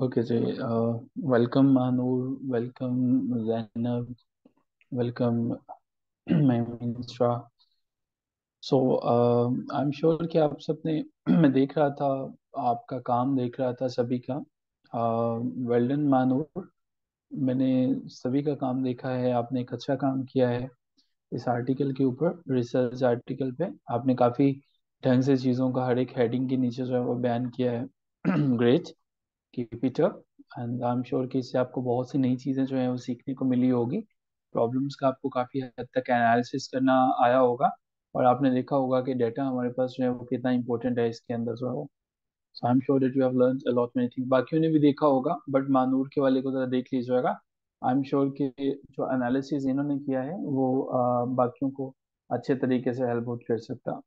Okay जी। Welcome Manoor, welcome Zainab, welcome Mahindra. So I am sure कि आप सबने मैं देख रहा था, आपका काम देख रहा था सभी का। Well done Manur. मैंने सभी का काम देखा है, आपने एक अच्छा काम किया है इस आर्टिकल के ऊपर, रिसर्च आर्टिकल पे। आपने काफ़ी ढंग से चीज़ों का हर एक हेडिंग के नीचे जो है वो बयान किया है। Great, keep it up. And I am sure कि इससे आपको बहुत सी नई चीज़ें जो है वो सीखने को मिली होगी। प्रॉब्लम्स का आपको काफ़ी हद तक एनालिसिस करना आया होगा, और आपने देखा होगा कि डेटा हमारे पास जो है वो कितना इंपॉर्टेंट है इसके अंदर जो है वो। So I am sure that you have learn a lot many thing. बाकियों ने भी देखा होगा, बट मानूर के वाले को जरा देख लीजिएगा। आई एम श्योर कि जो एनालिसिस इन्होंने किया है वो बाकियों को अच्छे तरीके से हेल्प आउट कर सकता।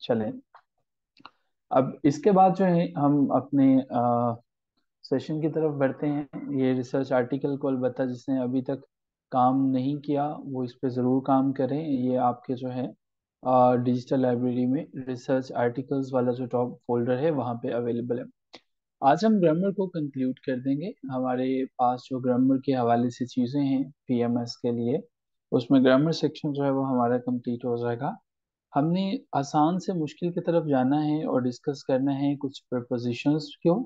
चलें, अब इसके बाद जो है हम अपने सेशन की तरफ बढ़ते हैं। ये रिसर्च आर्टिकल को अलबत्ता जिसने अभी तक काम नहीं किया वो इस पे ज़रूर काम करें। ये आपके जो है डिजिटल लाइब्रेरी में रिसर्च आर्टिकल्स वाला जो टॉप फोल्डर है वहाँ पे अवेलेबल है। आज हम ग्रामर को कंक्लूड कर देंगे। हमारे पास जो ग्रामर के हवाले से चीज़ें हैं पीएमएस के लिए, उसमें ग्रामर सेक्शन जो है वो हमारा कंप्लीट हो जाएगा। हमने आसान से मुश्किल की तरफ जाना है और डिस्कस करना है कुछ प्रपोजिशंस क्यों।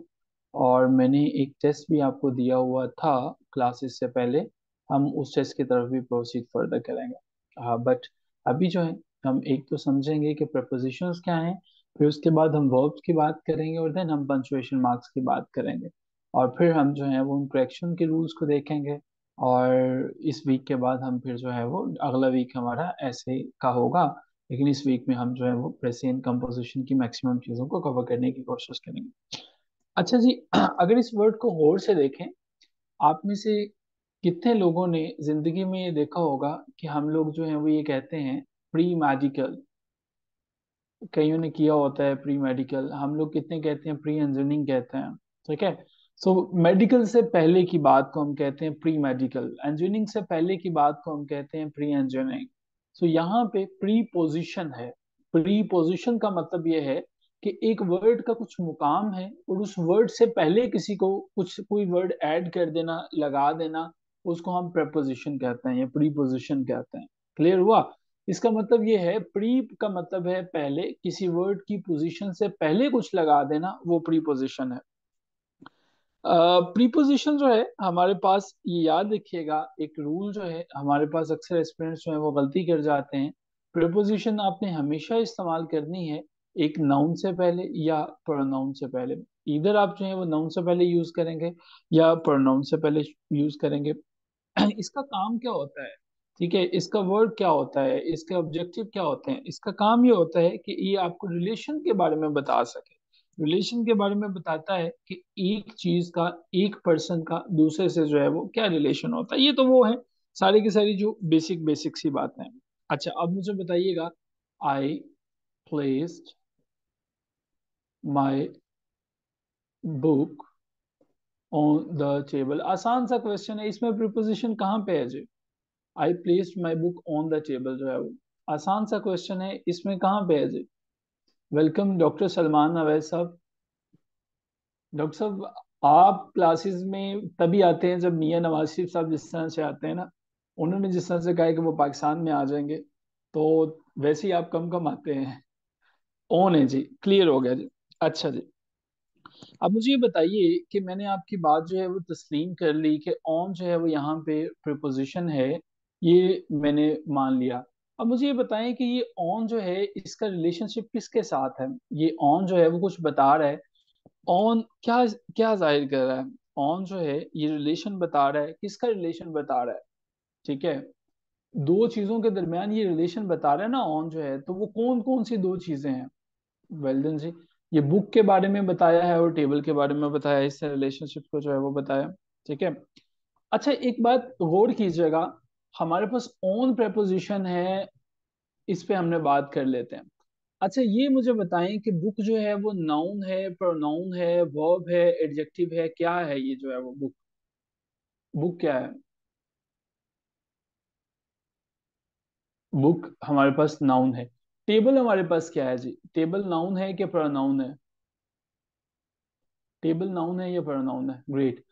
और मैंने एक टेस्ट भी आपको दिया हुआ था क्लासेस से पहले। हम उस टेस्ट की तरफ भी प्रोसीड फर्दर करेंगे। हाँ, बट अभी जो है हम एक तो समझेंगे कि प्रपोजिशंस क्या हैं, फिर उसके बाद हम वर्ब्स की बात करेंगे, और देन हम पंचुएशन मार्क्स की बात करेंगे। और फिर हम जो है वो उन करेक्शन के रूल्स को देखेंगे। और इस वीक के बाद हम फिर जो है वो अगला वीक हमारा ऐसे का होगा। लेकिन इस वीक में हम जो है वो प्रेजेंट कंपोजिशन की मैक्सिमम चीज़ों को कवर करने की कोशिश करेंगे। अच्छा जी, अगर इस वर्ड को गौर से देखें, आप में से कितने लोगों ने जिंदगी में ये देखा होगा कि हम लोग जो है वो ये कहते हैं प्री मेडिकल। कईयों ने किया होता है प्री मेडिकल, हम लोग कितने कहते हैं प्री इंजीनियरिंग कहते हैं। ठीक है। सो मेडिकल से पहले की बात को हम कहते हैं प्री मेडिकल, इंजीनियरिंग से पहले की बात को हम कहते हैं प्री इंजीनियरिंग। सो यहाँ पे प्री पोजिशन है। प्री पोजिशन का मतलब ये है कि एक वर्ड का कुछ मुकाम है और उस वर्ड से पहले किसी को कुछ कोई वर्ड ऐड कर देना, लगा देना, उसको हम प्रपोजिशन कहते हैं या प्री पोजिशन कहते हैं। क्लियर हुआ? इसका मतलब ये है, प्री का मतलब है पहले, किसी वर्ड की पोजीशन से पहले कुछ लगा देना, वो प्रीपोजिशन है। प्रीपोजिशन जो है हमारे पास, ये याद रखिएगा, एक रूल जो है हमारे पास, अक्सर स्टूडेंट्स जो है वो गलती कर जाते हैं। प्रीपोजिशन आपने हमेशा इस्तेमाल करनी है एक नाउन से पहले या प्रोनाउन से पहले। इधर आप जो है वो नाउन से पहले यूज करेंगे या प्रोनाउन से पहले यूज करेंगे। इसका काम क्या होता है? ठीक है, इसका वर्ड क्या होता है, इसके ऑब्जेक्टिव क्या होते हैं? इसका काम ये होता है कि ये आपको रिलेशन के बारे में बता सके। रिलेशन के बारे में बताता है कि एक चीज का, एक पर्सन का दूसरे से जो है वो क्या रिलेशन होता है। ये तो वो है सारी की सारी जो बेसिक बेसिक सी बातें हैं। अच्छा, अब मुझे बताइएगा, I placed my book on the table. आसान सा क्वेश्चन है, इसमें प्रीपोजिशन कहाँ पे है जी? I placed my book on the table जो है वो आसान सा क्वेश्चन है, इसमें कहाँ पे है जी? वेलकम डॉक्टर सलमान नवेद साहब। डॉक्टर साहब, आप क्लासेस में तभी आते हैं जब मियां नवाज शरीफ साहब जिस तरह से आते हैं ना, उन्होंने जिस तरह से कहा है कि वो पाकिस्तान में आ जाएंगे, तो वैसे ही आप कम कम आते हैं। ऑन है जी, क्लियर हो गया जी। अच्छा जी, अब मुझे ये बताइए कि मैंने आपकी बात जो है वो तस्लीम कर ली कि ऑन जो है वो यहाँ पे प्रीपोजिशन है, ये मैंने मान लिया। अब मुझे ये बताएं कि ये ऑन जो है इसका रिलेशनशिप किसके साथ है? ये ऑन जो है वो कुछ बता रहा है। ऑन क्या क्या जाहिर कर रहा है? ऑन जो है ये रिलेशन बता रहा है, किसका रिलेशन बता रहा है? ठीक है, दो चीजों के दरमियान ये रिलेशन बता रहा है ना ऑन जो है, तो वो कौन कौन सी दो चीजें हैं? वेल्डन जी, ये बुक के बारे में बताया है और टेबल के बारे में बताया है, इससे रिलेशनशिप को जो है वो बताया। ठीक है। अच्छा, एक बात गौर कीजिएगा, हमारे पास ओन preposition है, इस पे हमने बात कर लेते हैं। अच्छा, ये मुझे बताएं कि बुक जो है वो नाउन है, प्रोनाउन है, वर्ब है, एडजेक्टिव है, क्या है ये जो है वो बुक? बुक क्या है? बुक हमारे पास नाउन है। टेबल हमारे पास क्या है जी? टेबल नाउन है कि प्रोनाउन है? टेबल नाउन है या प्रोनाउन है? ग्रेट।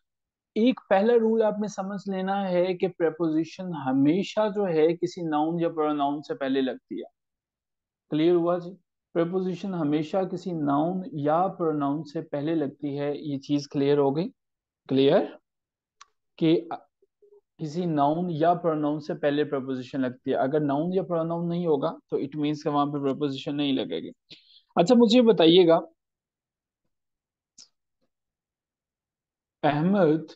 एक पहला रूल आपने समझ लेना है कि प्रेपोजिशन हमेशा जो है किसी नाउन या प्रोनाउन से पहले लगती है। क्लियर हुआ जी? प्रेपोजिशन हमेशा किसी नाउन या प्रोनाउन से पहले लगती है, ये चीज क्लियर हो गई? क्लियर कि किसी नाउन या प्रोनाउन से पहले प्रपोजिशन लगती है। अगर नाउन या प्रोनाउन नहीं होगा तो इट मीन्स कि वहां पे प्रपोजिशन नहीं लगेगी। अच्छा मुझे बताइएगा, Ahmad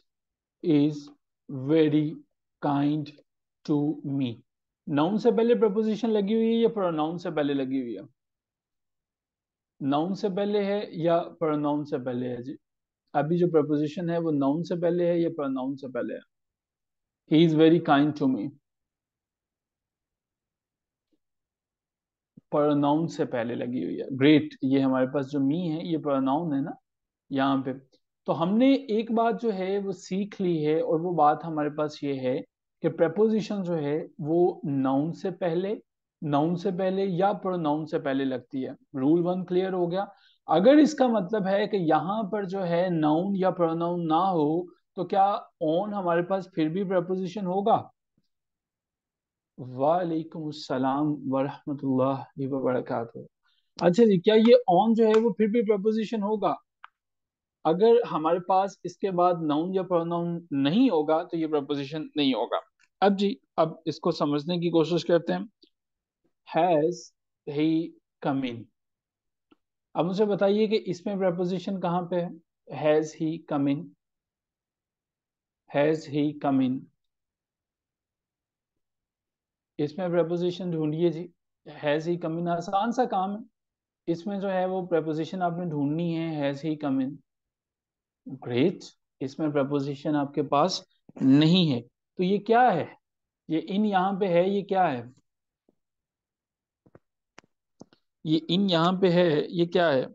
is very kind to me. Noun से पहले प्रपोजिशन लगी हुई है या प्रोनाउन से पहले लगी हुई है? नाउन से पहले है या प्रोनाउन से पहले है जी? अभी जो प्रपोजिशन है वो नाउन से पहले है या प्रोनाउन से पहले है? He is very kind to me pronoun से पहले लगी हुई है। ग्रेट, ये हमारे पास जो मी है ये प्रोनाउन है ना यहाँ पे। तो हमने एक बात जो है वो सीख ली है, और वो बात हमारे पास ये है कि प्रपोजिशन जो है वो नाउन से पहले या प्रोनाउन से पहले लगती है। रूल वन क्लियर हो गया। अगर इसका मतलब है कि यहाँ पर जो है नाउन या प्रोनाउन ना हो तो क्या ऑन हमारे पास फिर भी प्रपोजिशन होगा? वालेकुम अस्सलाम वरहमतुल्लाहि वबरकातुहू। अच्छा जी, क्या ये ऑन जो है वो फिर भी प्रपोजिशन होगा? अगर हमारे पास इसके बाद नाउन या प्रोनाउन नहीं होगा तो ये प्रपोजिशन नहीं होगा। अब जी, अब इसको समझने की कोशिश करते हैं। हैज ही कम इन। अब मुझे बताइए कि इसमें प्रपोजिशन कहाँ पे है? Has he come in, has he कम इन, इसमें प्रपोजिशन ढूंढिए जी। हैज ही कम इन आसान सा काम है। इसमें जो है वो प्रपोजिशन आपने ढूंढनी है, has he come in. Great, इसमें प्रपोजिशन आपके पास नहीं है, तो ये क्या है? ये इन यहाँ पे है, ये क्या है? ये इन यहाँ पे है, ये क्या है?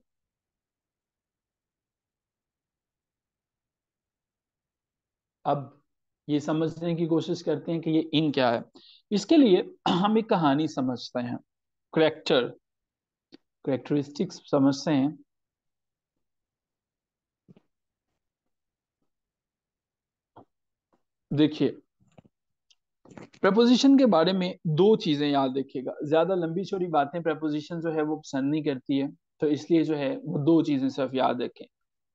अब ये समझने की कोशिश करते हैं कि ये इन क्या है। इसके लिए हम एक कहानी समझते हैं, करेक्टर करेक्टरिस्टिक्स समझते हैं। देखिए, प्रपोजिशन के बारे में दो चीजें याद रखिएगा। ज्यादा लंबी चौड़ी बातें प्रपोजिशन जो है वो पसंद नहीं करती है, तो इसलिए जो है वो दो चीजें सिर्फ याद रखें।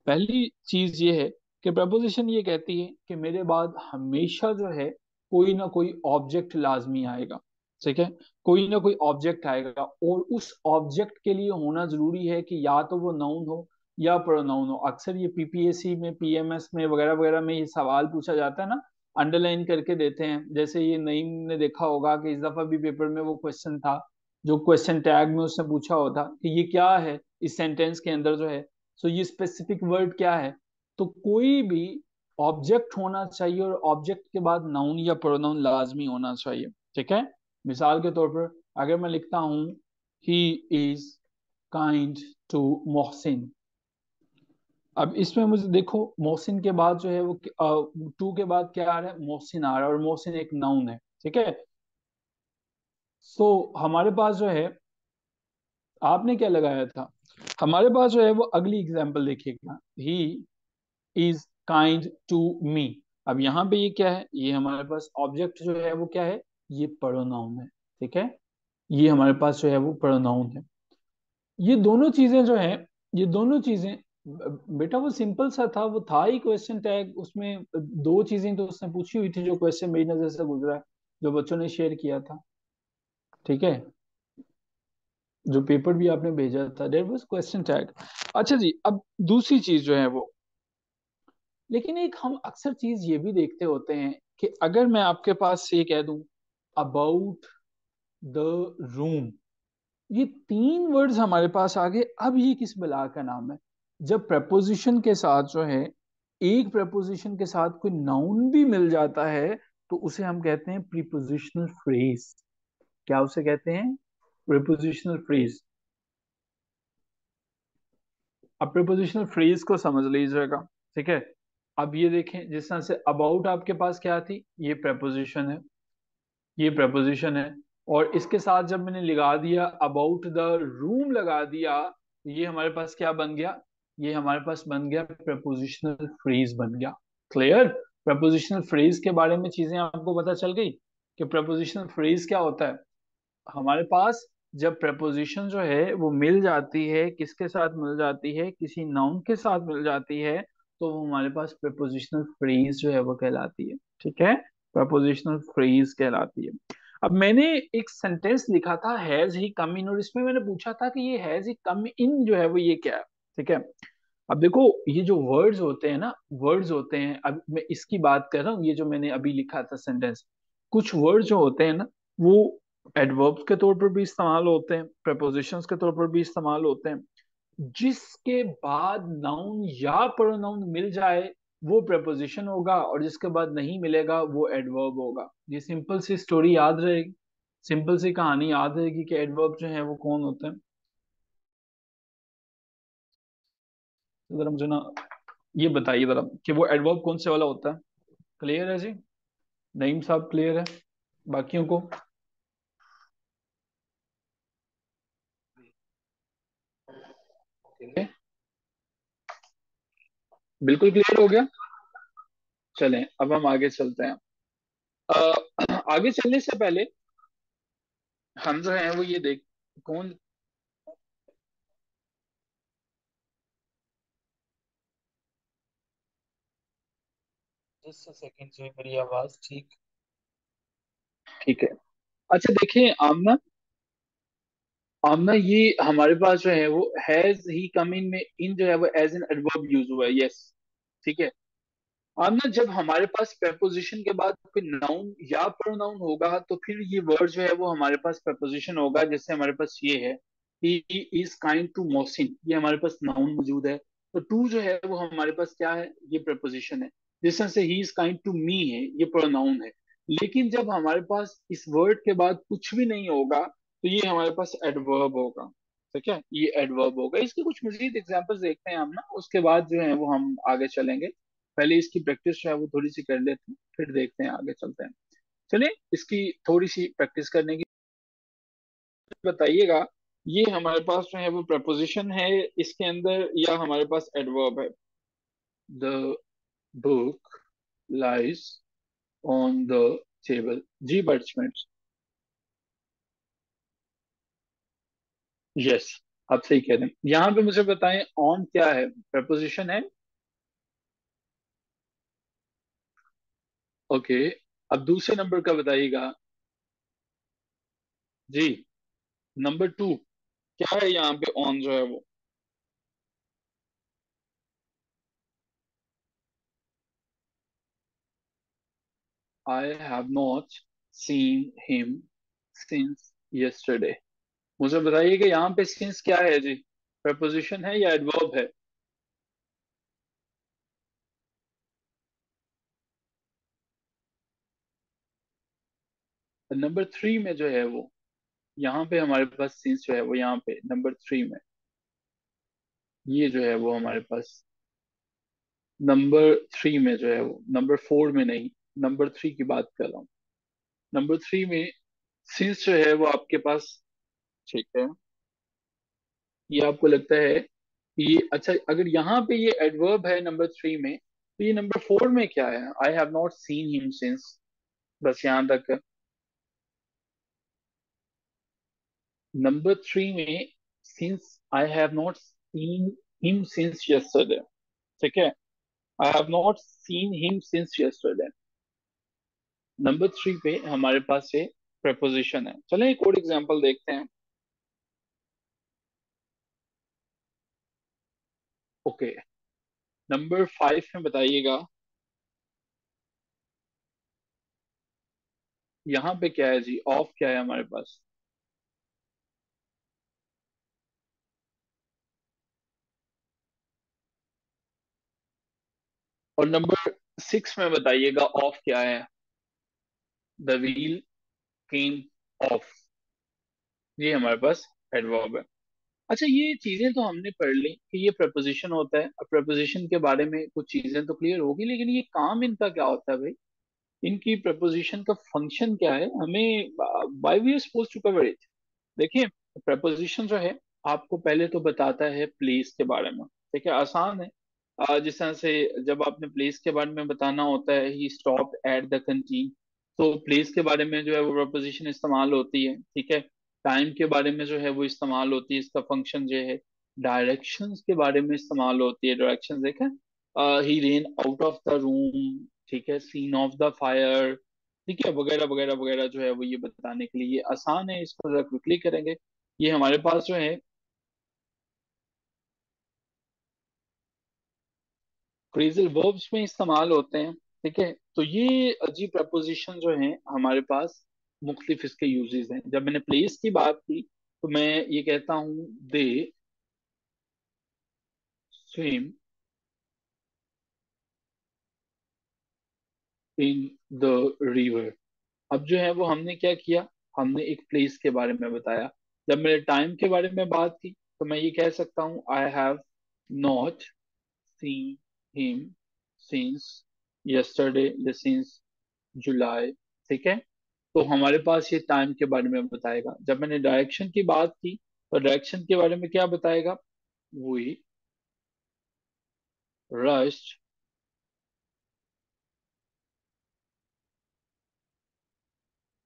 पहली चीज ये है कि प्रपोजिशन ये कहती है कि मेरे बाद हमेशा जो है कोई ना कोई ऑब्जेक्ट लाजमी आएगा। ठीक है, कोई ना कोई ऑब्जेक्ट आएगा, और उस ऑब्जेक्ट के लिए होना जरूरी है कि या तो वो नाउन हो या प्रोनाउन हो। अक्सर ये पीपीएससी में, पीएमएस में वगैरह वगैरह में ये सवाल पूछा जाता है ना, अंडरलाइन करके देते हैं। जैसे ये नईम ने देखा होगा कि इस दफा भी पेपर में वो क्वेश्चन था, जो क्वेश्चन टैग में उसने पूछा होता कि ये क्या है इस सेंटेंस के अंदर जो है। सो ये स्पेसिफिक वर्ड क्या है? तो कोई भी ऑब्जेक्ट होना चाहिए, और ऑब्जेक्ट के बाद नाउन या प्रोनाउन लाजमी होना चाहिए। ठीक है, मिसाल के तौर पर अगर मैं लिखता हूं he is kind to Mohsin, अब इसमें मुझे देखो मोहसिन के बाद जो है वो टू के बाद क्या आ रहा है? मोहसिन आ रहा है, और मोहसिन एक नाउन है। ठीक है, सो हमारे पास जो है, आपने क्या लगाया था? हमारे पास जो है वो अगली एग्जांपल देखिएगा, he is kind to me. अब यहाँ पे ये क्या है? ये हमारे पास ऑब्जेक्ट जो है वो क्या है? ये प्रोनाउन है। ठीक है, ये हमारे पास जो है वो प्रोनाउन है। ये दोनों चीजें जो है, ये दोनों चीजें, बेटा वो सिंपल सा था, वो था ही क्वेश्चन टैग। उसमें दो चीजें तो उसने पूछी हुई थी जो क्वेश्चन मेरी नजर से गुजरा है, जो बच्चों ने शेयर किया था। ठीक है, जो पेपर भी आपने भेजा था, देयर वाज क्वेश्चन टैग। अच्छा जी, अब दूसरी चीज जो है वो, लेकिन एक हम अक्सर चीज ये भी देखते होते हैं कि अगर मैं आपके पास से ये कह दूं अबाउट द रूम, ये तीन वर्ड्स हमारे पास आ गए। अब ये किस बला का नाम है? जब प्रपोजिशन के साथ जो है, एक प्रपोजिशन के साथ कोई नाउन भी मिल जाता है तो उसे हम कहते हैं प्रीपोजिशनल फ्रेज। क्या उसे कहते हैं? Prepositional phrase. अब प्रीपोजिशनल फ्रेज को समझ लीजिएगा। ठीक है, अब ये देखें, जिस तरह से अबाउट आपके पास क्या थी? ये प्रपोजिशन है, ये प्रपोजिशन है। और इसके साथ जब मैंने लगा दिया अबाउट द रूम लगा दिया, तो ये हमारे पास क्या बन गया? ये हमारे पास बन गया प्रपोजिशनल फ्रेज बन गया। क्लियर? प्रपोजिशनल फ्रेज के बारे में चीजें आपको पता चल गई कि प्रपोजिशनल फ्रेज क्या होता है। हमारे पास जब प्रपोजिशन जो है वो मिल जाती है, किसके साथ मिल जाती है, किसी नाउन के साथ मिल जाती है, तो वो हमारे पास प्रपोजिशनल फ्रेज जो है वो कहलाती है। ठीक है? प्रपोजिशनल फ्रेज कहलाती है। अब मैंने एक सेंटेंस लिखा था हैज ही कम इन, और इसमें मैंने पूछा था कि ये हैज ही कम इन जो है वो ये क्या है। ठीक है? अब देखो, ये जो वर्ड्स होते हैं ना, वर्ड्स होते हैं, अब मैं इसकी बात कर रहा हूँ, ये जो मैंने अभी लिखा था सेंटेंस, कुछ वर्ड जो होते हैं ना, वो एडवर्ब्स के तौर पर भी इस्तेमाल होते हैं, प्रपोजिशंस के तौर पर भी इस्तेमाल होते हैं। जिसके बाद नाउन या प्रोनाउन मिल जाए वो प्रपोजिशन होगा, और जिसके बाद नहीं मिलेगा वो एडवर्ब होगा। ये सिंपल सी स्टोरी याद रहेगी, सिंपल सी कहानी याद रहेगी कि एडवर्ब जो है वो कौन होते हैं। तो जरा मुझे ना ये बताइए जरा कि वो एडवर्ब कौन से वाला होता है। क्लियर है जी? नईम साहब क्लियर है? बाकियों को? Okay. बिल्कुल क्लियर हो गया। चलें अब हम आगे चलते हैं। आगे चलने से पहले हम जो है वो ये देख, कौन, जस्ट सेकंड जो है मेरी आवाज ठीक, ठीक है। अच्छा देखिए आमना, आमना ये हमारे पास जो है वो हैज ही कम इन में इन जो है वो एज एन एडवर्ब यूज हुआ है। यस, ठीक है। अब ना जब हमारे पास preposition के बाद कोई नाउन या प्रोनाउन होगा तो फिर ये वर्ड जो है वो हमारे पास preposition होगा। जैसे हमारे पास ये है, he is kind to Mohsin, ये हमारे पास नाउन मौजूद है। तो टू जो है वो हमारे पास क्या है, ये preposition है। जिस तरह से he is kind to me है, ये प्रोनाउन है। लेकिन जब हमारे पास इस वर्ड के बाद कुछ भी नहीं होगा तो ये हमारे पास एडवर्ब होगा। ठीक है? ये एडवर्ब होगा। इसके कुछ मजीद एग्जांपल्स देखते हैं हम ना, उसके बाद जो है वो हम आगे चलेंगे। पहले इसकी प्रैक्टिस जो है वो थोड़ी सी कर लेते हैं, फिर देखते हैं आगे चलते हैं। चलिए इसकी थोड़ी सी प्रैक्टिस करने की बताइएगा। ये हमारे पास जो है वो प्रपोजिशन है इसके अंदर, या हमारे पास एडवर्ब है। The book lies on the table. जी बर्चमेंट, यस, आप सही कह रहे हैं। यहाँ पे मुझे बताएं ऑन क्या है, प्रपोजिशन है। ओके, अब दूसरे नंबर का बताइएगा। जी, नंबर टू क्या है यहाँ पे ऑन जो है वो। I have not seen him since yesterday. मुझे बताइए कि यहाँ पे सिंस क्या है जी, प्रपोजिशन है या एडवर्ब है? नंबर थ्री में जो है वो, यहाँ पे हमारे पास सिंस जो है वो यहाँ पे नंबर थ्री में, ये जो है वो हमारे पास नंबर थ्री में जो है वो, नंबर फोर में नहीं, नंबर थ्री की बात कर रहा हूँ। नंबर थ्री में सिंस जो है वो आपके पास, ठीक है, ये आपको लगता है कि ये अच्छा, अगर यहाँ पे ये एडवर्ब है नंबर थ्री में, तो ये नंबर फोर में क्या है, I have not seen him since, बस यहाँ तक है। नंबर थ्री में since I have not seen him since yesterday. ठीक है? I have not seen him since yesterday, number three पे हमारे पास ये प्रपोजिशन है। चलें एक और एग्जांपल देखते हैं। ओके, नंबर फाइव में बताइएगा यहाँ पे क्या है जी, ऑफ क्या है हमारे पास। और नंबर सिक्स में बताइएगा ऑफ क्या है। द व्हील केम ऑफ, ये हमारे पास एडवर्ब है। अच्छा ये चीजें तो हमने पढ़ ली कि ये प्रपोजिशन होता है। अब प्रपोजिशन के बारे में कुछ चीजें तो क्लियर होगी, लेकिन ये काम इनका क्या होता है भाई, इनकी प्रपोजिशन का फंक्शन क्या है, हमें by we are suppose to cover it. देखिए, प्रपोजिशन जो है आपको पहले तो बताता है प्लेस के बारे में। ठीक है, आसान है। जिस तरह से जब आपने प्लेस के बारे में बताना होता है, he stopped at the canteen, तो प्लेस के बारे में जो है वो प्रपोजिशन इस्तेमाल होती है, ठीक है। टाइम के बारे में जो है वो इस्तेमाल होती है, इसका फंक्शन जो है। डायरेक्शंस के बारे में इस्तेमाल होती है, डायरेक्शंस देखें, he ran out of the room, ठीक है, सीन ऑफ द फायर, ठीक है, वगैरह वगैरह वगैरह जो है वो ये बताने के लिए ये आसान है, इसको जरा क्विकली करेंगे। ये हमारे पास जो है फ्रेजल वर्ब्स में इस्तेमाल होते हैं, ठीक है। तो ये अजीब प्रपोजिशन जो है हमारे पास, मुख्तलिफ इसके यूजेस हैं। जब मैंने प्लेस की बात की तो मैं ये कहता हूँ दे स्विम इन द रिवर। अब जो है वो हमने क्या किया, हमने एक प्लेस के बारे में बताया। जब मैंने टाइम के बारे में बात की तो मैं ये कह सकता हूँ I have not seen him since yesterday या सिंस जुलाई, ठीक है। तो हमारे पास ये टाइम के बारे में बताएगा। जब मैंने डायरेक्शन की बात की तो डायरेक्शन के बारे में क्या बताएगा, वी रश्ड,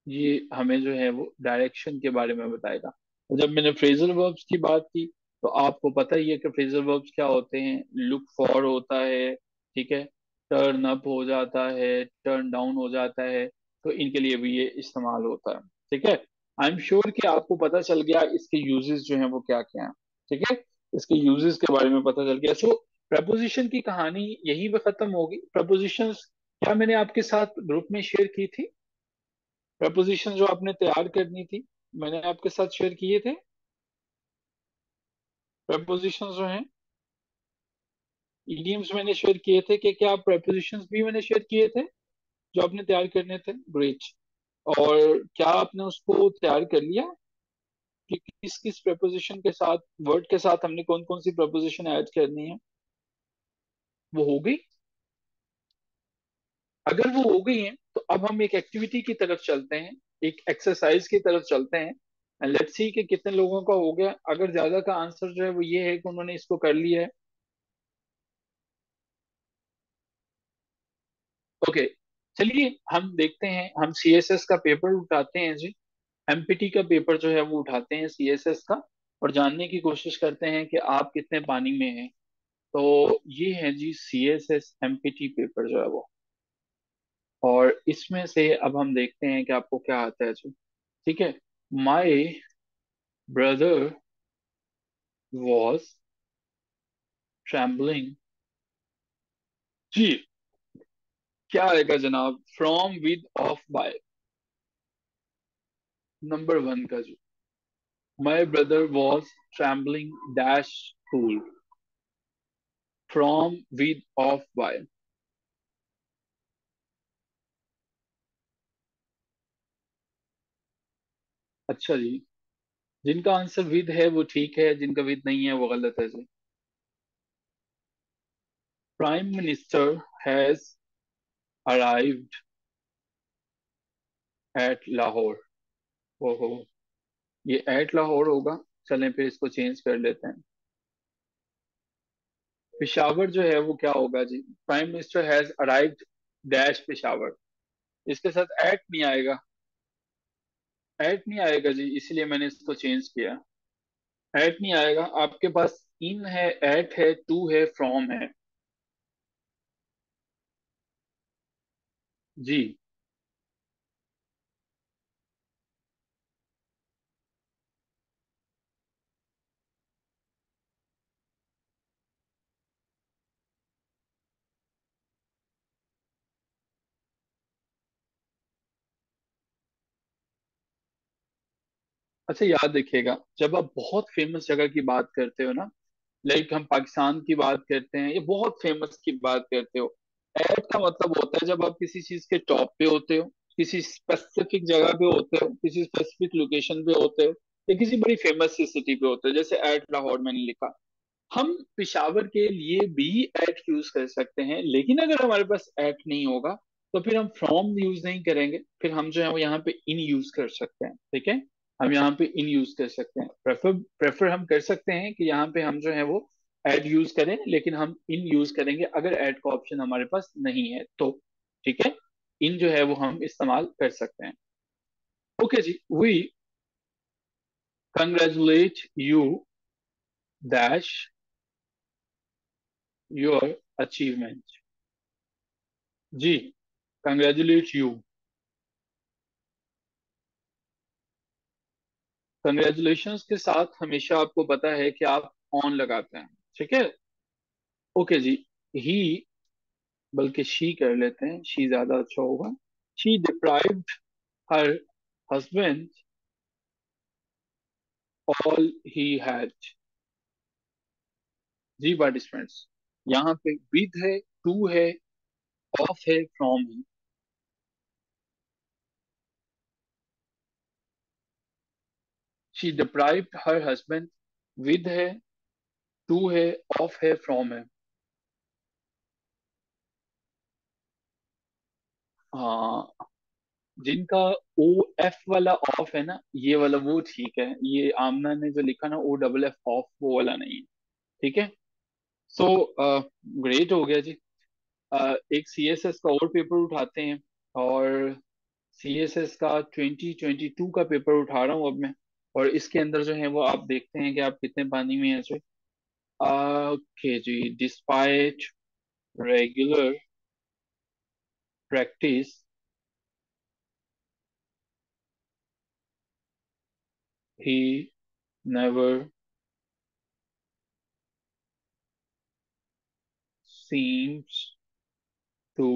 ये हमें जो है वो डायरेक्शन के बारे में बताएगा। और जब मैंने फ्रेजल वर्ब्स की बात की तो आपको पता ही है कि फ्रेजल वर्ब्स क्या होते हैं, लुक फॉर होता है, ठीक है, टर्न अप हो जाता है, टर्न डाउन हो जाता है, तो इनके लिए भी ये इस्तेमाल होता है, ठीक है। आई एम श्योर कि आपको पता चल गया इसके यूजेस जो हैं वो क्या क्या हैं, ठीक है। इसके यूजेस के बारे में पता चल गया। सो प्रपोजिशन की कहानी यही पे खत्म होगी। प्रपोजिशंस क्या मैंने आपके साथ ग्रुप में शेयर की थी, प्रपोजिशन जो आपने तैयार करनी थी, मैंने आपके साथ शेयर किए थे प्रपोजिशन जो हैं, इडियम्स मैंने शेयर किए थे कि क्या प्रपोजिशंस भी मैंने शेयर किए थे जो आपने तैयार करने थे, ग्रेट। और क्या आपने उसको तैयार कर लिया कि किस किस प्रपोजिशन के साथ, वर्ड के साथ हमने कौन कौन सी प्रपोजिशन ऐड करनी है, वो हो गई? अगर वो हो गई है तो अब हम एक एक्टिविटी की तरफ चलते हैं, एक एक्सरसाइज की तरफ चलते हैं, एंड लेट्स सी कि कितने लोगों का हो गया। अगर ज्यादा का आंसर जो है वो ये है कि उन्होंने इसको कर लिया है, ओके। चलिए हम देखते हैं, हम सीएसएस का पेपर उठाते हैं जी, एमपीटी का पेपर जो है वो उठाते हैं सीएसएस का, और जानने की कोशिश करते हैं कि आप कितने पानी में हैं। तो ये है जी सीएसएस एमपीटी पेपर जो है वो, और इसमें से अब हम देखते हैं कि आपको क्या आता है जी, ठीक है। माई ब्रदर वॉज ट्रैम्बलिंग, जी क्या आएगा जनाब, from with of by, number one का जी, my brother was trembling dash school, from with of by. अच्छा जी, जिनका आंसर विद है वो ठीक है, जिनका विद नहीं है वो गलत है जी। Prime minister has arrived at Lahore, ओहो, ये एट लाहौर होगा, चलें फिर इसको चेंज कर लेते हैं। पेशावर जो है वो क्या होगा जी, prime minister has arrived dash Peshawar, इसके साथ एट नहीं आएगा, एट नहीं आएगा जी, इसलिए मैंने इसको चेंज किया। एट नहीं आएगा, आपके पास इन है, एट है, टू है, फ्रॉम है, जी। अच्छा याद रखिएगा, जब आप बहुत फेमस जगह की बात करते हो ना, लाइक हम पाकिस्तान की बात करते हैं या बहुत फेमस की बात करते हो, एट का मतलब होता है जब आप किसी चीज के टॉप पे होते हो, किसी स्पेसिफिक जगह पे होते हो, किसी स्पेसिफिक लोकेशन पे होते हो, या किसी बड़ी फेमस सी सिटी पे होते हो, जैसे एट लाहौर मैंने लिखा। हम पिशावर के लिए भी एट यूज कर सकते हैं, लेकिन अगर हमारे पास एट नहीं होगा तो फिर हम फ्रॉम यूज नहीं करेंगे, फिर हम जो है वो यहाँ पे इन यूज कर सकते हैं, ठीक है। हम यहाँ पे इन यूज कर सकते हैं, प्रेफर प्रेफर हम कर सकते हैं कि यहाँ पे हम जो है वो ऐड यूज करें, लेकिन हम इन यूज करेंगे अगर ऐड का ऑप्शन हमारे पास नहीं है तो। ठीक है, इन जो है वो हम इस्तेमाल कर सकते हैं। ओके जी, we congratulate you dash your achievement. जी, कंग्रेचुलेट यू। कंग्रेचुलेशंस के साथ हमेशा आपको पता है कि आप ऑन लगाते हैं। ठीक है। ओके जी, ही, बल्कि शी कर लेते हैं, शी ज्यादा अच्छा होगा। She deprived her husband all he had. जी पार्टिसिपेंट्स, यहाँ पे विद है, टू है, ऑफ है, फ्रॉम है। She deprived her husband, with है, टू है, ऑफ है, फ्रॉम है। हाँ, जिनका ओ एफ वाला ऑफ है ना, ये वाला वो ठीक है। ये आमना ने जो लिखा ना ओ डबल एफ ऑफ, वो वाला नहीं है। ठीक है। सो ग्रेट हो गया जी। एक सी एस एस का और पेपर उठाते हैं। और सी एस एस का 2022 का पेपर उठा रहा हूँ अब मैं। और इसके अंदर जो है वो आप देखते हैं कि आप कितने पानी में हैं। ओके जी, despite regular practice he never seems to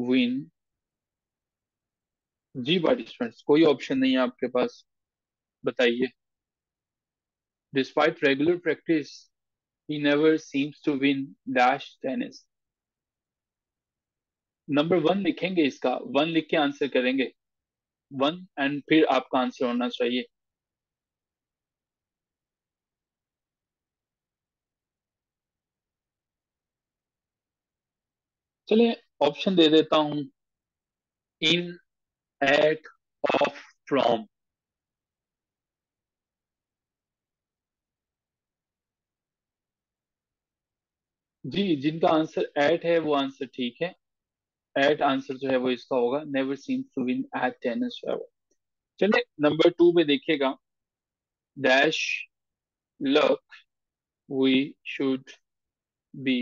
win. जी पार्टिसिपेंट्स, कोई ऑप्शन नहीं है आपके पास, बताइए। Despite regular practice he never seems to win dash tennis. Number one लिखेंगे, इसका वन लिख के आंसर करेंगे। वन, एंड फिर आपका आंसर होना चाहिए। चलिए, ऑप्शन दे देता हूं। इन, एट, ऑफ, फ्रॉम। जी, जिनका आंसर एट है वो आंसर ठीक है। एट आंसर जो है वो इसका होगा, never seems to win at tennis जो है वो। चलिए, नंबर टू पे देखिएगा। Dash luck we should be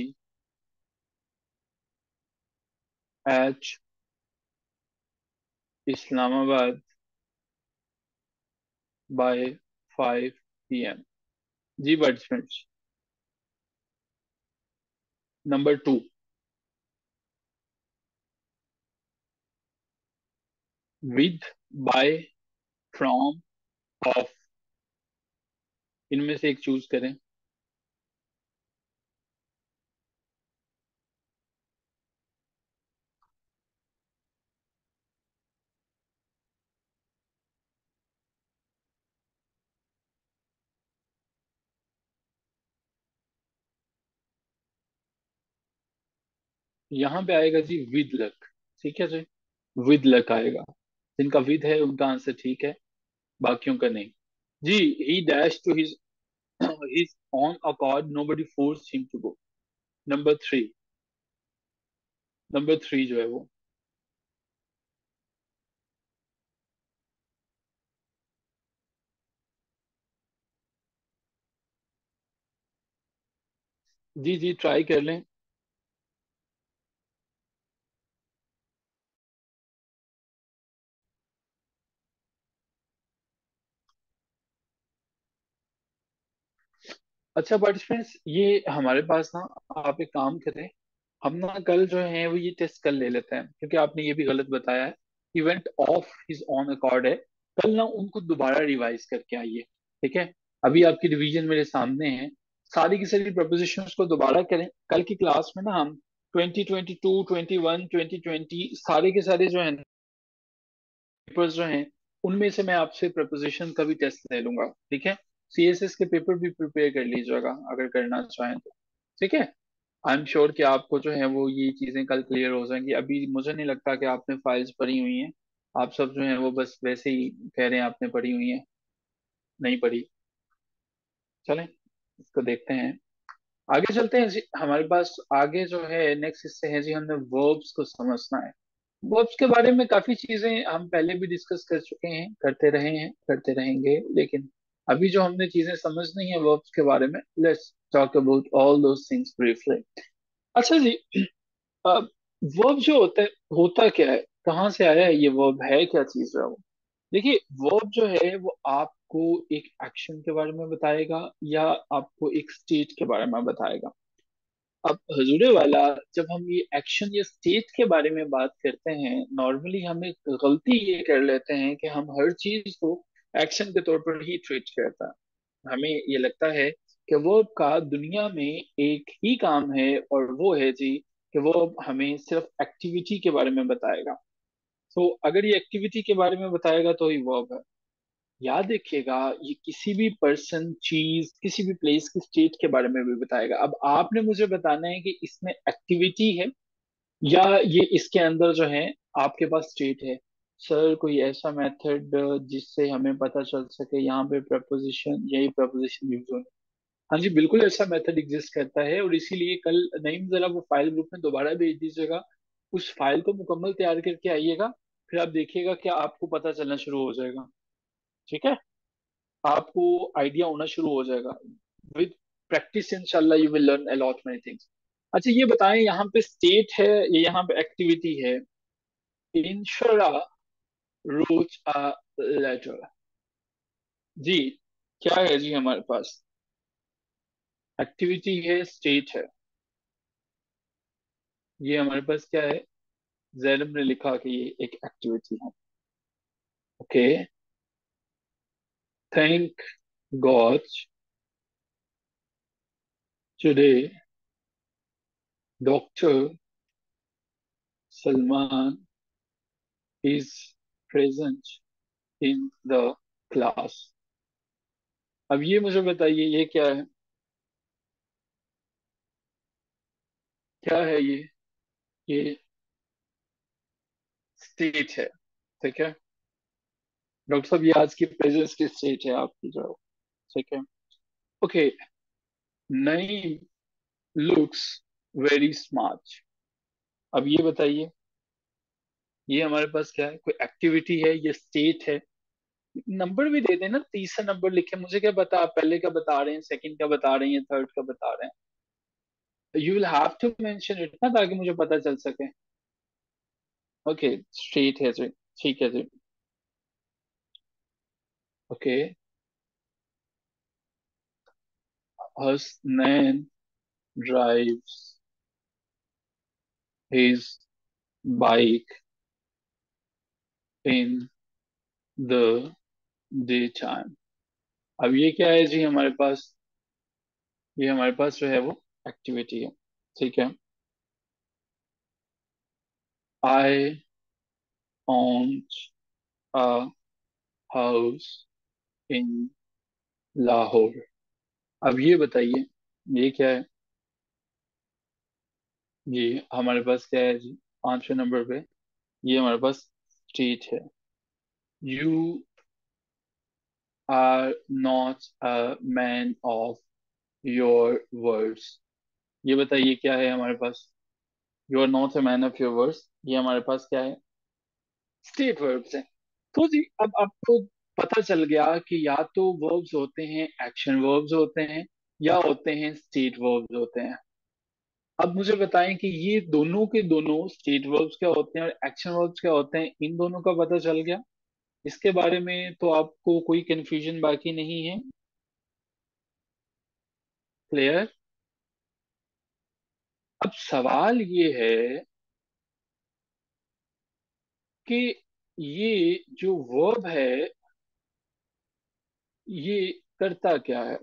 at Islamabad by 5 PM। जी participants, number two, with, by, from, of, इनमें से एक चूज करें। यहाँ पे आएगा जी विद लक। ठीक है जी, विद लक आएगा। जिनका विद है उनका आंसर ठीक है, बाकियों का नहीं। जी, he dash to his his on accord, nobody force him to go. Number three, number three जो है वो। जी जी, ट्राई कर लें। अच्छा पार्टिसिपेंट्स, ये हमारे पास ना, आप एक काम करें, हम ना कल जो है वो ये टेस्ट कर ले लेते हैं, क्योंकि आपने ये भी गलत बताया है। Event of his on accord है। कल ना उनको दोबारा रिवाइज करके आइए। ठीक है। अभी आपकी रिवीजन मेरे सामने है। सारी की सारी प्रपोजिशंस को दोबारा करें। कल की क्लास में ना हम 2022, 21, 2020 सारे के सारे जो है पेपर्स जो हैं उनमें से मैं आपसे प्रपोजिशन का भी टेस्ट ले लूंगा। ठीक है। सीएसएस के पेपर भी प्रिपेयर कर लीजिएगा अगर करना चाहें तो। ठीक है। आई एम श्योर कि आपको जो है वो ये चीजें कल क्लियर हो जाएंगी। अभी मुझे नहीं लगता कि आपने फाइल्स पढ़ी हुई हैं। आप सब जो है वो बस वैसे ही कह रहे हैं आपने पढ़ी हुई हैं, नहीं पढ़ी। चलें, इसको देखते हैं। आगे चलते हैं जी। हमारे पास आगे जो है नेक्स्ट हिस्से है जी, हमें वर्ब्स को समझना है। वर्ब्स के बारे में काफी चीजें हम पहले भी डिस्कस कर चुके हैं, करते रहे हैं, करते रहेंगे, लेकिन अभी जो हमने चीजें समझनी है वर्ब्स के बारे में, let's talk about all those things briefly. अच्छा जी, वर्ब जो होता है, होता क्या है, कहाँ से आया है ये वर्ब, है क्या चीज है वो। देखिए, वर्ब जो है वो आपको एक एक्शन के बारे में बताएगा या आपको एक स्टेट के बारे में बताएगा। अब हजूरे वाला, जब हम ये एक्शन या स्टेट के बारे में बात करते हैं, नॉर्मली हम एक गलती ये कर लेते हैं कि हम हर चीज को एक्शन के तौर पर ही ट्रीट करता है। हमें ये लगता है कि वो का दुनिया में एक ही काम है, और वो है जी कि वो हमें सिर्फ एक्टिविटी के बारे में बताएगा। तो अगर ये एक्टिविटी के बारे में बताएगा तो ही वर्ब है। याद रखिएगा, ये किसी भी पर्सन, चीज, किसी भी प्लेस की स्टेट के बारे में भी बताएगा। अब आपने मुझे बताना है कि इसमें एक्टिविटी है या ये इसके अंदर जो है आपके पास स्टेट है। सर, कोई ऐसा मेथड जिससे हमें पता चल सके यहाँ पे प्रपोजिशन, यही प्रपोजिशन यूज होनी। हाँ जी, बिल्कुल ऐसा मेथड एग्जिस्ट करता है, और इसीलिए कल नहीं, जरा वो फाइल ग्रुप में दोबारा भेज दीजिएगा। उस फाइल को मुकम्मल तैयार करके आइएगा, फिर आप देखिएगा क्या आपको पता चलना शुरू हो जाएगा। ठीक है, आपको आइडिया होना शुरू हो जाएगा। विद प्रैक्टिस इंशाल्लाह you will learn a lot many things. अच्छा, ये बताएं, यहाँ पे स्टेट है या यहाँ पे एक्टिविटी है। Inshra रोच a letter. जी, क्या है जी हमारे पास, एक्टिविटी है, स्टेट है। ये हमारे पास क्या है, जैनब ने लिखा कि ये एक एक्टिविटी है। Okay, thank God today doctor Salman is present in the class. अब ये मुझे बताइए, ये क्या है, क्या है ये स्टेट है। ठीक है डॉक्टर साहब, ये आज की प्रेजेंस की स्टेट है आपकी जो। ठीक है, ओके। नई लुक्स वेरी स्मार्ट। अब ये बताइए, ये हमारे पास क्या है, कोई एक्टिविटी है, ये स्टेट है। नंबर भी दे देना, तीसरा नंबर लिखे, मुझे क्या बता, आप पहले का बता रहे हैं, सेकंड का बता रहे हैं, थर्ड का बता रहे हैं। You will have to mention it ना, ताकि मुझे पता चल सके। ओके, स्ट्रेट है जी, ठीक है जी। Okay, Hasnain drives his bike in the day time. अब ये क्या है जी हमारे पास, ये हमारे पास जो है वो एक्टिविटी है। ठीक है, आई owned a house in Lahore. अब ये बताइए, ये क्या है, ये हमारे पास क्या है जी, पांचवें नंबर पे, ये हमारे पास स्ट्रीट है। You are not a man of your words. ये बताइए क्या है हमारे पास, you are not a man of your words, ये हमारे पास क्या है, स्टेट वर्ब्स है। तो जी, अब आपको पता चल गया कि या तो वर्ब्स होते हैं, एक्शन वर्ब्स होते हैं, या होते हैं स्टेट वर्ब्स होते हैं। अब मुझे बताएं कि ये दोनों के दोनों स्टेट वर्ब्स क्या होते हैं और एक्शन वर्ब्स क्या होते हैं, इन दोनों का पता चल गया। इसके बारे में तो आपको कोई कंफ्यूजन बाकी नहीं है। क्लियर। अब सवाल ये है कि ये जो वर्ब है, ये करता क्या है।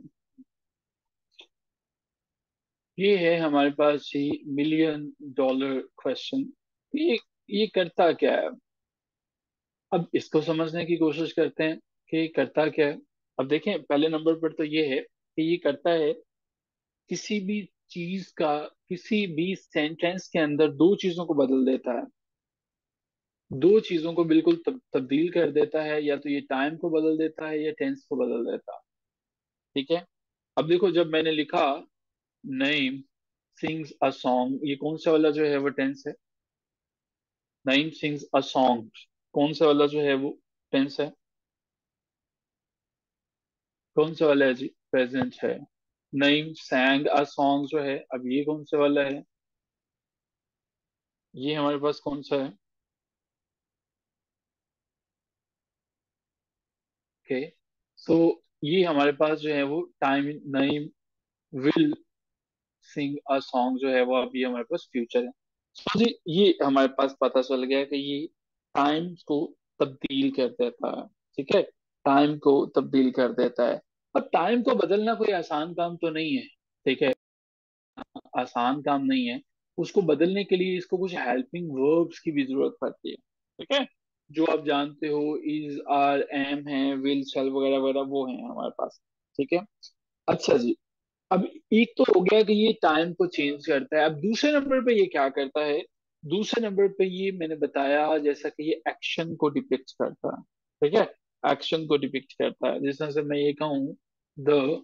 ये है हमारे पास ही मिलियन डॉलर क्वेश्चन। ये ये करता क्या है। अब इसको समझने की कोशिश करते हैं कि करता क्या है। अब देखें, पहले नंबर पर तो ये है कि ये करता है किसी भी चीज का, किसी भी सेंटेंस के अंदर दो चीजों को बदल देता है। दो चीजों को बिल्कुल तब्दील कर देता है, या तो ये टाइम को बदल देता है या टेंस को बदल देता है। ठीक है, अब देखो, जब मैंने लिखा नईम सिंग्स अ सॉन्ग, ये कौन सा वाला जो है वो टेंस है? नईम सिंग्स अ सॉन्ग कौन सा वाला जो है वो टेंस है? कौन सा वाला है जी? प्रेजेंट है। नईम सैंग अ सॉन्ग जो है, अब ये कौन सा वाला है? ये हमारे पास कौन सा है? ओके, सो ये हमारे पास जो है वो time, Naeem will sing a song जो है वो अभी हमारे पास फ्यूचर है। सो जी ये हमारे पास पता चल गया कि ये टाइम को तब्दील कर देता है। ठीक है, टाइम को तब्दील कर देता है। अब टाइम को बदलना कोई आसान काम तो नहीं है। ठीक है, आसान काम नहीं है। उसको बदलने के लिए इसको कुछ हेल्पिंग वर्ब्स की भी जरूरत पड़ती है। ठीक है, जो आप जानते हो, इज, आर, एम है, विल, शैल वगैरह वगैरह वो है हमारे पास। ठीक है, अच्छा जी। अब एक तो हो गया कि ये टाइम को चेंज करता है। अब दूसरे नंबर पे ये क्या करता है? दूसरे नंबर पे ये मैंने बताया जैसा कि ये एक्शन को डिपिक्ट करता है। ठीक है, एक्शन को डिपिक्ट करता है। जिस तरह से मैं ये कहूँ, the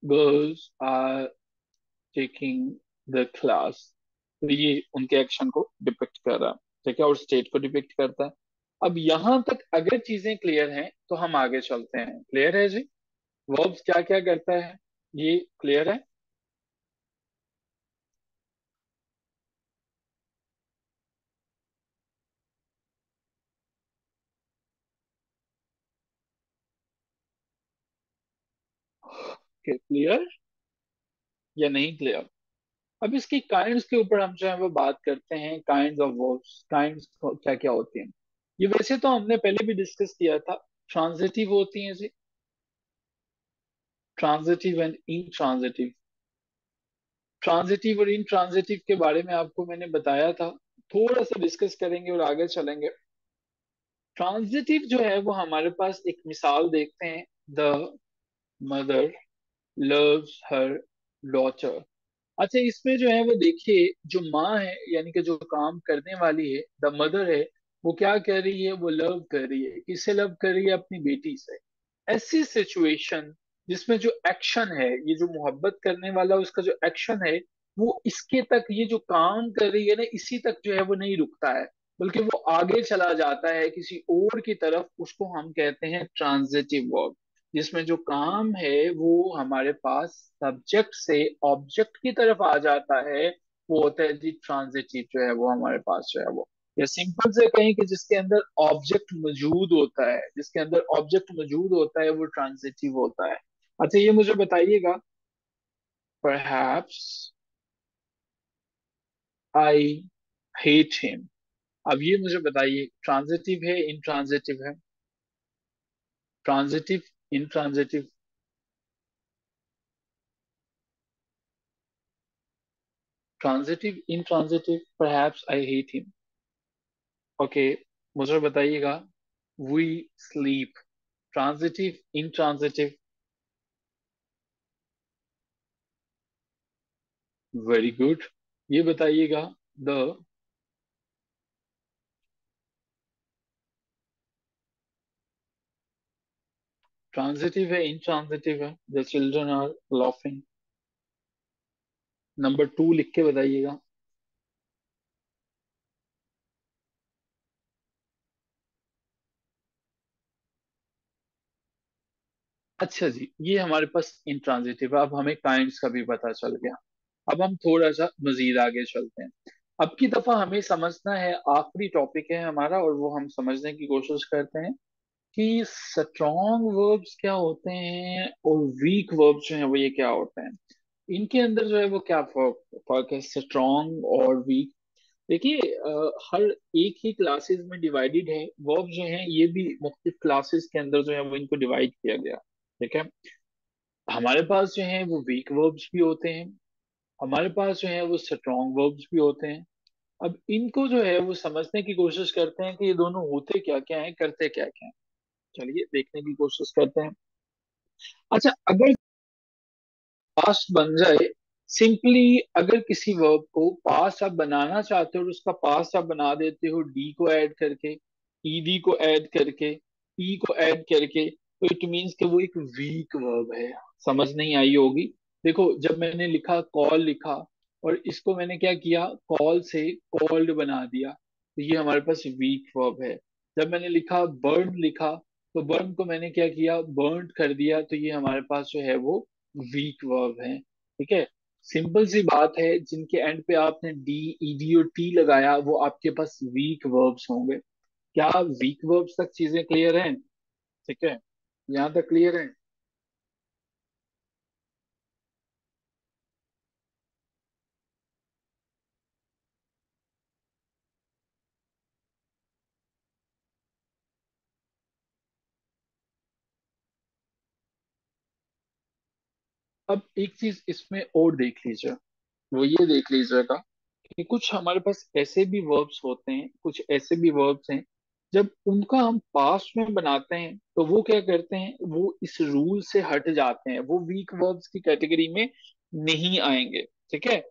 girls are taking the class, तो ये उनके एक्शन को डिपिक्ट कर रहा है। ठीक है, और स्टेट को डिपिक्ट करता है। अब यहां तक अगर चीजें क्लियर हैं तो हम आगे चलते हैं। क्लियर है जी? वर्ब्स क्या क्या करता है, ये क्लियर है? क्लियर या नहीं क्लियर? अब इसकी काइंड्स के ऊपर हम जो है वो बात करते हैं। काइंड्स ऑफ वर्ब्स, काइंड्स क्या क्या होती हैं? ये वैसे तो हमने पहले भी डिस्कस किया था। ट्रांजिटिव होती हैं जी, ट्रांजिटिव एंड इंट्रांजिटिव। ट्रांजिटिव और इंट्रांजिटिव के बारे में आपको मैंने बताया था। थोड़ा सा डिस्कस करेंगे और आगे चलेंगे। ट्रांजिटिव जो है वो हमारे पास एक मिसाल देखते हैं। The mother loves her daughter. अच्छा, इसमें जो है वो देखिए, जो माँ है यानी कि जो काम करने वाली है, द मदर है, वो क्या कर रही है? वो लव कर रही है। किससे लव कर रही है? अपनी बेटी से। ऐसी सिचुएशन जिसमें जो एक्शन है, ये जो मोहब्बत करने वाला उसका जो एक्शन है, वो इसके तक, ये जो काम कर रही है ना, इसी तक जो है वो नहीं रुकता है, बल्कि वो आगे चला जाता है किसी और की तरफ। उसको हम कहते हैं ट्रांजिटिव वर्ब। जिसमें जो काम है वो हमारे पास सब्जेक्ट से ऑब्जेक्ट की तरफ आ जाता है, वो होता है जी ट्रांजिटिव जो है वो हमारे पास जो है वो। या सिंपल से कहें कि जिसके अंदर ऑब्जेक्ट मौजूद होता है, जिसके अंदर ऑब्जेक्ट मौजूद होता है वो ट्रांजिटिव होता है। अच्छा, ये मुझे बताइएगा, परहैप्स आई हेट हिम। अब ये मुझे बताइए, ट्रांजिटिव है इंट्रांजिटिव है? Transitive, intransitive? Transitive, intransitive, perhaps I hate him. Okay, मुझे बताइएगा, we sleep, transitive intransitive? Very good. ये बताइएगा, द ट्रांजिटिव है इंट्रांजिटिव है? The children are laughing. Number two लिख के बताइएगा। अच्छा जी, ये हमारे पास इंट्रांजिटिव है। अब हमें काइंड्स का भी पता चल गया। अब हम थोड़ा सा मजीद आगे चलते हैं। अब की दफा हमें समझना है, आखिरी टॉपिक है हमारा, और वो हम समझने की कोशिश करते हैं कि स्ट्रॉन्ग वर्ब्स क्या होते हैं और वीक वर्ब्स जो हैं वो ये क्या होते हैं। इनके अंदर जो है वो क्या फर्क फर्क है, स्ट्रॉन्ग और वीक? देखिए, हर एक ही क्लासेस में डिवाइडेड है। वर्ब जो हैं ये भी मुख्तलिफ क्लासेस के अंदर जो है वो इनको डिवाइड किया गया। ठीक है, हमारे पास जो है वो वीक वर्ब्स भी होते हैं, हमारे पास जो है वो स्ट्रॉन्ग वर्ब्स भी होते हैं। अब इनको जो है वो समझने की कोशिश करते हैं कि ये दोनों होते क्या क्या हैं, करते क्या क्या हैं। चलिए देखने की कोशिश करते हैं। अच्छा, अगर पास्ट बन जाए, सिंपली अगर किसी वर्ब को पास्ट आप बनाना चाहते हो और उसका पास्ट आप बना देते हो डी को ऐड करके, ईडी को ऐड करके, ई को ऐड करके, तो इट मीन्स कि वो एक वीक वर्ब है। समझ नहीं आई होगी। देखो, जब मैंने लिखा कॉल लिखा, और इसको मैंने क्या किया, कॉल से कॉल्ड बना दिया, तो ये हमारे पास वीक वर्ब है। जब मैंने लिखा बर्न लिखा, तो बर्न को मैंने क्या किया, बर्न कर दिया, तो ये हमारे पास जो है वो वीक वर्ब है। ठीक है। सिंपल सी बात है, जिनके एंड पे आपने डी, ईडी और टी लगाया, वो आपके पास वीक वर्ब्स होंगे। क्या वीक वर्ब्स तक चीजें क्लियर हैं? ठीक है, यहाँ तक क्लियर है। अब एक चीज इसमें और देख लीजिए, वो ये देख लीजिएगा कि कुछ हमारे पास ऐसे भी वर्ब्स होते हैं, कुछ ऐसे भी वर्ब्स हैं, जब उनका हम पास्ट में बनाते हैं तो वो क्या करते हैं, वो इस रूल से हट जाते हैं, वो वीक वर्ब्स की कैटेगरी में नहीं आएंगे। ठीक है।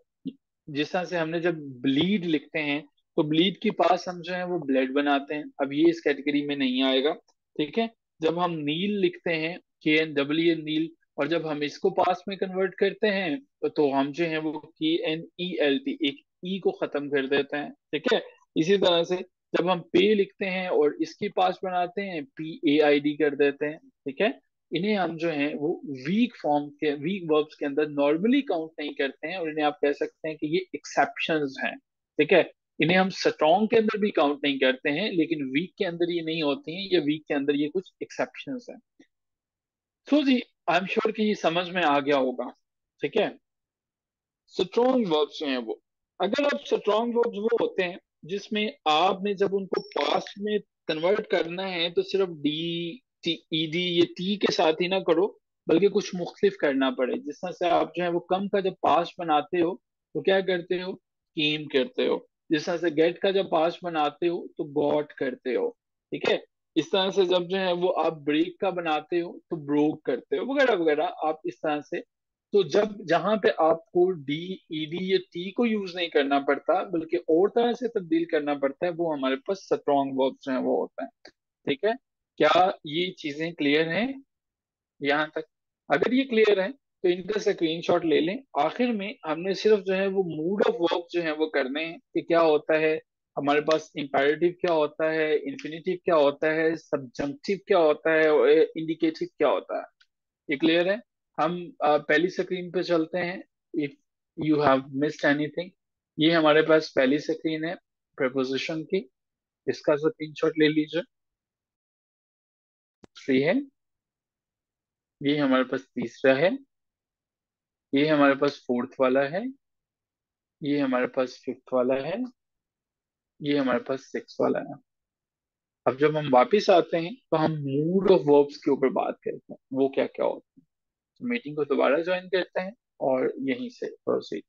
जिस तरह से हमने जब ब्लीड लिखते हैं, तो ब्लीड के पास हम जो है वो ब्लड बनाते हैं, अब ये इस कैटेगरी में नहीं आएगा। ठीक है। जब हम नील लिखते हैं, KNWL नील, और जब हम इसको पास में कन्वर्ट करते हैं तो हम जो है वो KNELT, एक ई को खत्म कर देते हैं। ठीक है। इसी तरह से जब हम पे लिखते हैं और इसकी पास बनाते हैं, PAID कर देते हैं। ठीक है। इन्हें हम जो है वो वीक फॉर्म के, वीक वर्ब्स के अंदर नॉर्मली काउंट नहीं करते हैं, और इन्हें आप कह सकते हैं कि ये एक्सेप्शंस हैं। ठीक है। इन्हें हम स्ट्रॉन्ग के अंदर भी काउंट नहीं करते हैं, लेकिन वीक के अंदर ये नहीं होती हैं, या वीक के अंदर ये कुछ एक्सेप्शंस हैं। सो जी, आई एम श्योर कि ये समझ में आ गया होगा। ठीक है। स्ट्रॉन्ग वर्ब्स जो हैं वो, अगर आप स्ट्रॉन्ग वर्ब्स वो होते हैं जिसमें आपने जब उनको पास्ट में कन्वर्ट करना है तो सिर्फ डी, टी, ईडी, ये टी के साथ ही ना करो, बल्कि कुछ मुख्तलिफ करना पड़े। जिस तरह से आप जो है वो कम का जब पास्ट बनाते हो तो क्या करते हो, कीम करते हो। जिस तरह से गेट का जब पास्ट बनाते हो तो गॉट करते हो। ठीक है। इस तरह से जब जो है वो आप ब्रेक का बनाते हो तो ब्रोक करते हो, वगैरह वगैरह। आप इस तरह से, तो जब जहां पे आपको डी, ईडी या टी को यूज नहीं करना पड़ता, बल्कि और तरह से तब्दील करना पड़ता है, वो हमारे पास स्ट्रॉन्ग वर्ब्स जो है वो होता है। ठीक है। क्या ये चीजें क्लियर हैं यहाँ तक? अगर ये क्लियर है तो इनका स्क्रीनशॉट ले लें। आखिर में हमने सिर्फ जो है वो मूड ऑफ वर्ब जो है वो करने हैं, कि क्या होता है हमारे पास, इंपेरेटिव क्या होता है, इन्फिनिटिव क्या होता है, सब्जंक्टिव क्या होता है, और इंडिकेटिव क्या होता है। ये क्लियर है। हम पहली स्क्रीन पे चलते हैं। If you have missed anything, ये हमारे पास पहली स्क्रीन है प्रपोजिशन की, इसका स्क्रीनशॉट ले लीजिए। फ्री है। ये हमारे पास तीसरा है। ये हमारे पास फोर्थ वाला है। ये हमारे पास फिफ्थ वाला है। ये हमारे पास सिक्स वाला है। अब जब हम वापस आते हैं तो हम मूड ऑफ वर्ब्स के ऊपर बात करते हैं, वो क्या क्या होता है। मीटिंग को दोबारा ज्वाइन करते हैं और यहीं से प्रोसीड